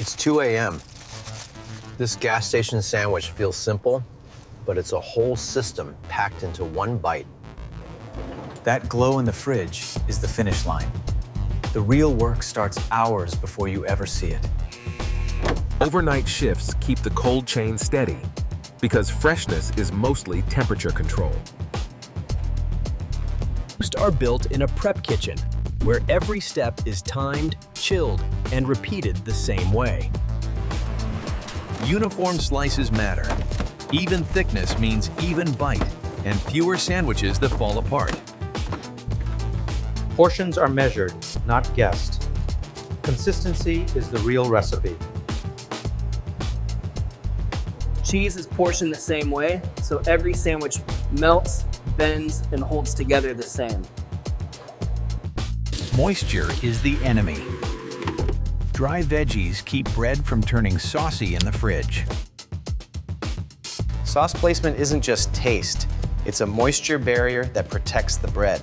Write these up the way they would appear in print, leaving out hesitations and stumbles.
It's 2 a.m. This gas station sandwich feels simple, but it's a whole system packed into one bite. That glow in the fridge is the finish line. The real work starts hours before you ever see it. Overnight shifts keep the cold chain steady because freshness is mostly temperature control. Most are built in a prep kitchen, where every step is timed, chilled, and repeated the same way. Uniform slices matter. Even thickness means even bite, and fewer sandwiches that fall apart. Portions are measured, not guessed. Consistency is the real recipe. Cheese is portioned the same way, so every sandwich melts, bends, and holds together the same. Moisture is the enemy. Dry veggies keep bread from turning saucy in the fridge. Sauce placement isn't just taste, it's a moisture barrier that protects the bread.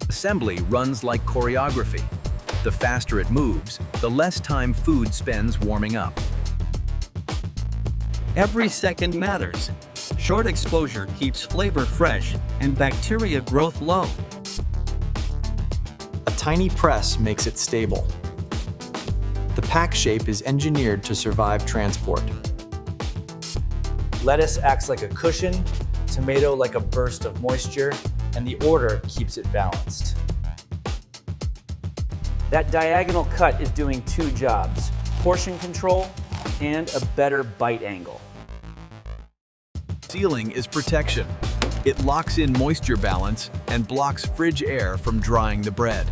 Assembly runs like choreography. The faster it moves, the less time food spends warming up. Every second matters. Short exposure keeps flavor fresh and bacteria growth low. A tiny press makes it stable. The pack shape is engineered to survive transport. Lettuce acts like a cushion, tomato like a burst of moisture, and the order keeps it balanced. That diagonal cut is doing two jobs: portion control and a better bite angle. Sealing is protection. It locks in moisture balance and blocks fridge air from drying the bread.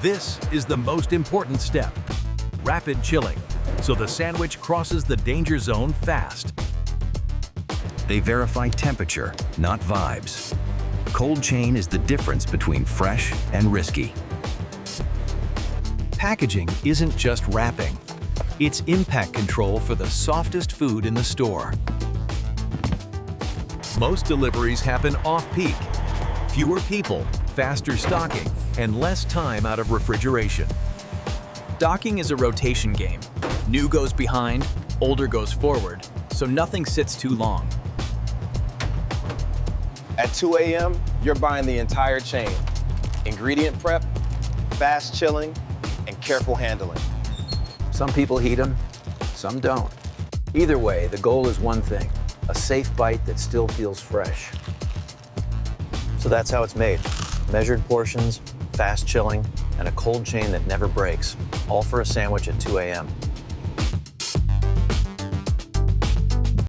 This is the most important step: rapid chilling, so the sandwich crosses the danger zone fast. They verify temperature, not vibes. Cold chain is the difference between fresh and risky. Packaging isn't just wrapping. It's impact control for the softest food in the store. Most deliveries happen off-peak. Fewer people, faster stocking, and less time out of refrigeration. Stocking is a rotation game. New goes behind, older goes forward, so nothing sits too long. At 2 a.m., you're buying the entire chain. Ingredient prep, fast chilling, and careful handling. Some people heat them, some don't. Either way, the goal is one thing: a safe bite that still feels fresh. So that's how it's made. Measured portions, fast chilling, and a cold chain that never breaks, all for a sandwich at 2 a.m.